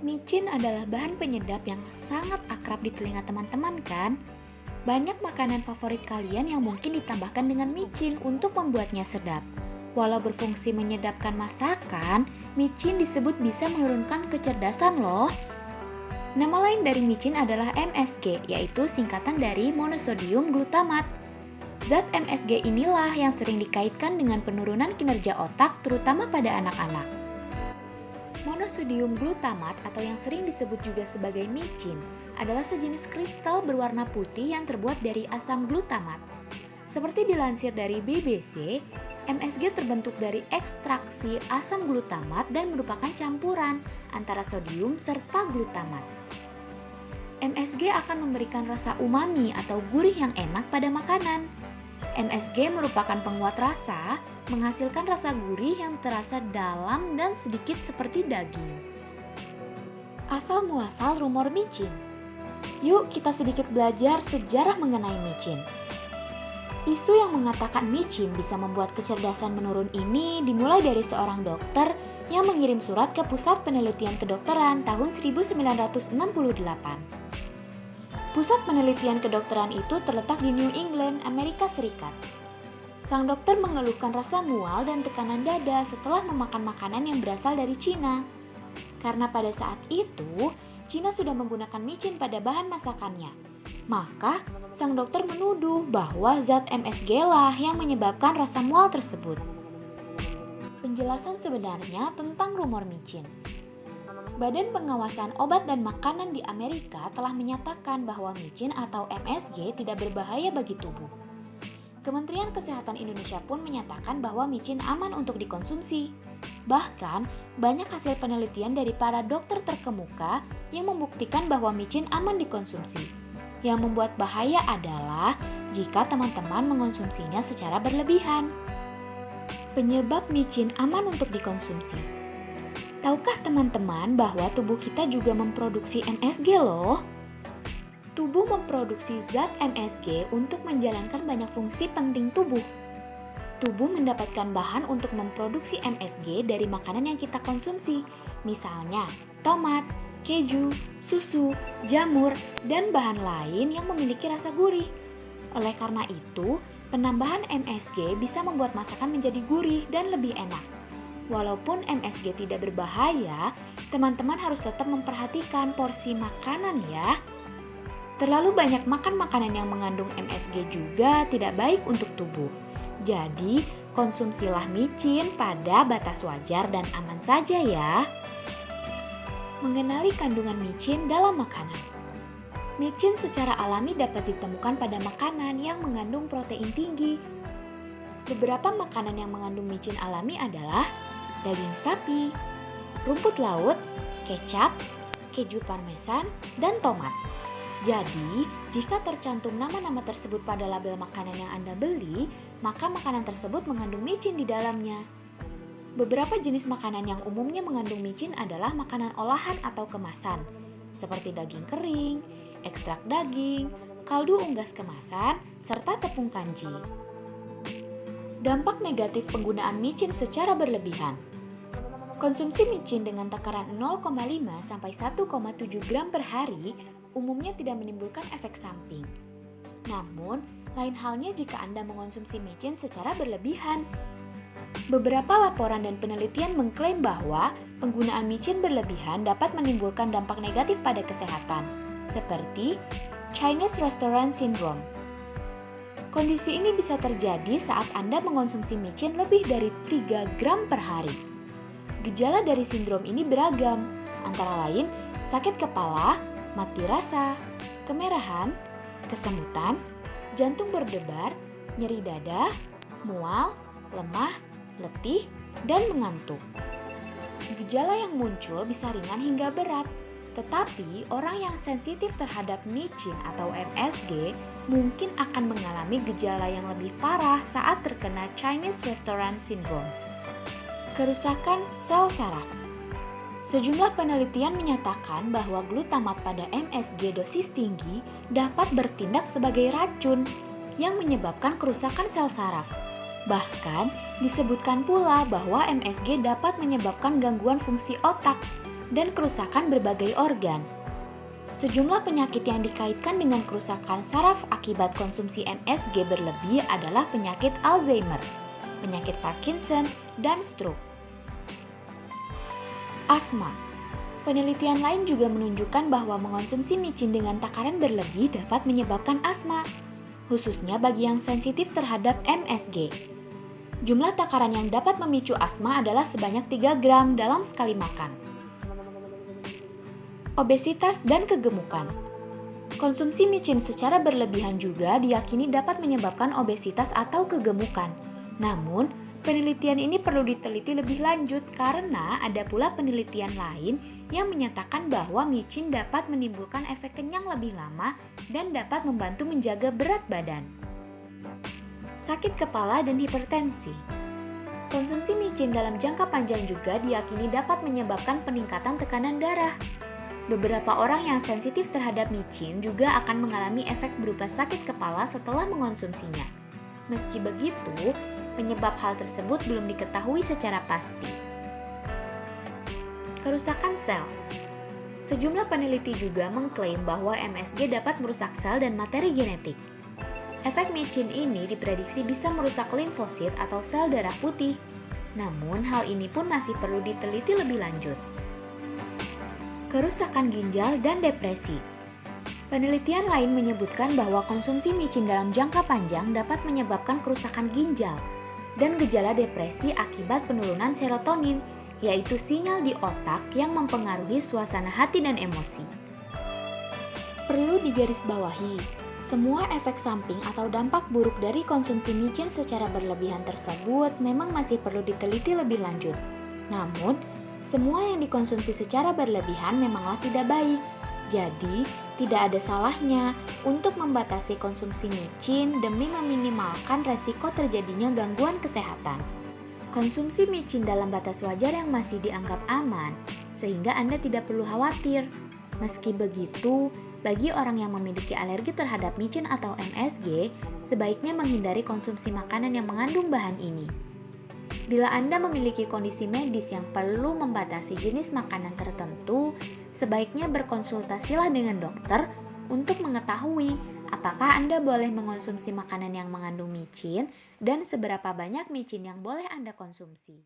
Micin adalah bahan penyedap yang sangat akrab di telinga teman-teman kan? Banyak makanan favorit kalian yang mungkin ditambahkan dengan micin untuk membuatnya sedap. Walau berfungsi menyedapkan masakan, micin disebut bisa menurunkan kecerdasan loh. Nama lain dari micin adalah MSG, yaitu singkatan dari monosodium glutamat. Zat MSG inilah yang sering dikaitkan dengan penurunan kinerja otak, terutama pada anak-anak. Monosodium glutamat atau yang sering disebut juga sebagai micin adalah sejenis kristal berwarna putih yang terbuat dari asam glutamat. Seperti dilansir dari BBC, MSG terbentuk dari ekstraksi asam glutamat dan merupakan campuran antara sodium serta glutamat. MSG akan memberikan rasa umami atau gurih yang enak pada makanan. MSG merupakan penguat rasa, menghasilkan rasa gurih yang terasa dalam dan sedikit seperti daging. Asal-muasal rumor micin. Yuk kita sedikit belajar sejarah mengenai micin. Isu yang mengatakan micin bisa membuat kecerdasan menurun ini dimulai dari seorang dokter yang mengirim surat ke Pusat Penelitian Kedokteran tahun 1968. Pusat penelitian kedokteran itu terletak di New England, Amerika Serikat. Sang dokter mengeluhkan rasa mual dan tekanan dada setelah memakan makanan yang berasal dari Cina. Karena pada saat itu, Cina sudah menggunakan micin pada bahan masakannya. Maka, sang dokter menuduh bahwa zat MSG lah yang menyebabkan rasa mual tersebut. Penjelasan sebenarnya tentang rumor micin. Badan Pengawasan Obat dan Makanan di Amerika telah menyatakan bahwa micin atau MSG tidak berbahaya bagi tubuh. Kementerian Kesehatan Indonesia pun menyatakan bahwa micin aman untuk dikonsumsi. Bahkan, banyak hasil penelitian dari para dokter terkemuka yang membuktikan bahwa micin aman dikonsumsi. Yang membuat bahaya adalah jika teman-teman mengonsumsinya secara berlebihan. Penyebab micin aman untuk dikonsumsi. Tahukah teman-teman bahwa tubuh kita juga memproduksi MSG loh? Tubuh memproduksi zat MSG untuk menjalankan banyak fungsi penting tubuh. Tubuh mendapatkan bahan untuk memproduksi MSG dari makanan yang kita konsumsi, misalnya tomat, keju, susu, jamur, dan bahan lain yang memiliki rasa gurih. Oleh karena itu, penambahan MSG bisa membuat masakan menjadi gurih dan lebih enak. Walaupun MSG tidak berbahaya, teman-teman harus tetap memperhatikan porsi makanan ya. Terlalu banyak makan makanan yang mengandung MSG juga tidak baik untuk tubuh. Jadi, konsumsilah micin pada batas wajar dan aman saja ya. Mengenali kandungan micin dalam makanan. Micin secara alami dapat ditemukan pada makanan yang mengandung protein tinggi. Beberapa makanan yang mengandung micin alami adalah daging sapi, rumput laut, kecap, keju parmesan, dan tomat. Jadi, jika tercantum nama-nama tersebut pada label makanan yang Anda beli, maka makanan tersebut mengandung micin di dalamnya. Beberapa jenis makanan yang umumnya mengandung micin adalah makanan olahan atau kemasan, seperti daging kering, ekstrak daging, kaldu unggas kemasan, serta tepung kanji. Dampak negatif penggunaan micin secara berlebihan. Konsumsi micin dengan takaran 0,5 sampai 1,7 gram per hari umumnya tidak menimbulkan efek samping. Namun, lain halnya jika Anda mengonsumsi micin secara berlebihan. Beberapa laporan dan penelitian mengklaim bahwa penggunaan micin berlebihan dapat menimbulkan dampak negatif pada kesehatan, seperti Chinese Restaurant Syndrome. Kondisi ini bisa terjadi saat Anda mengonsumsi micin lebih dari 3 gram per hari. Gejala dari sindrom ini beragam, antara lain sakit kepala, mati rasa, kemerahan, kesemutan, jantung berdebar, nyeri dada, mual, lemah, letih, dan mengantuk. Gejala yang muncul bisa ringan hingga berat, tetapi orang yang sensitif terhadap micin atau MSG mungkin akan mengalami gejala yang lebih parah saat terkena Chinese Restaurant Syndrome. Kerusakan sel saraf. Sejumlah penelitian menyatakan bahwa glutamat pada MSG dosis tinggi dapat bertindak sebagai racun yang menyebabkan kerusakan sel saraf. Bahkan, disebutkan pula bahwa MSG dapat menyebabkan gangguan fungsi otak dan kerusakan berbagai organ. Sejumlah penyakit yang dikaitkan dengan kerusakan saraf akibat konsumsi MSG berlebih adalah penyakit Alzheimer, penyakit Parkinson, dan stroke. Asma. Penelitian lain juga menunjukkan bahwa mengonsumsi micin dengan takaran berlebih dapat menyebabkan asma, khususnya bagi yang sensitif terhadap MSG. Jumlah takaran yang dapat memicu asma adalah sebanyak 3 gram dalam sekali makan. Obesitas dan kegemukan. Konsumsi micin secara berlebihan juga diyakini dapat menyebabkan obesitas atau kegemukan. Namun, penelitian ini perlu diteliti lebih lanjut karena ada pula penelitian lain yang menyatakan bahwa micin dapat menimbulkan efek kenyang lebih lama dan dapat membantu menjaga berat badan. Sakit kepala dan hipertensi. Konsumsi micin dalam jangka panjang juga diyakini dapat menyebabkan peningkatan tekanan darah. Beberapa orang yang sensitif terhadap micin juga akan mengalami efek berupa sakit kepala setelah mengonsumsinya. Meski begitu, penyebab hal tersebut belum diketahui secara pasti. Kerusakan sel. Sejumlah peneliti juga mengklaim bahwa MSG dapat merusak sel dan materi genetik. Efek micin ini diprediksi bisa merusak limfosit atau sel darah putih. Namun, hal ini pun masih perlu diteliti lebih lanjut. Kerusakan ginjal dan depresi. Penelitian lain menyebutkan bahwa konsumsi micin dalam jangka panjang dapat menyebabkan kerusakan ginjal dan gejala depresi akibat penurunan serotonin, yaitu sinyal di otak yang mempengaruhi suasana hati dan emosi. Perlu digarisbawahi, semua efek samping atau dampak buruk dari konsumsi micin secara berlebihan tersebut memang masih perlu diteliti lebih lanjut. Namun, semua yang dikonsumsi secara berlebihan memanglah tidak baik. Jadi, tidak ada salahnya untuk membatasi konsumsi micin demi meminimalkan resiko terjadinya gangguan kesehatan. Konsumsi micin dalam batas wajar yang masih dianggap aman, sehingga Anda tidak perlu khawatir. Meski begitu, bagi orang yang memiliki alergi terhadap micin atau MSG, sebaiknya menghindari konsumsi makanan yang mengandung bahan ini. Bila Anda memiliki kondisi medis yang perlu membatasi jenis makanan tertentu, sebaiknya berkonsultasilah dengan dokter untuk mengetahui apakah Anda boleh mengonsumsi makanan yang mengandung micin dan seberapa banyak micin yang boleh Anda konsumsi.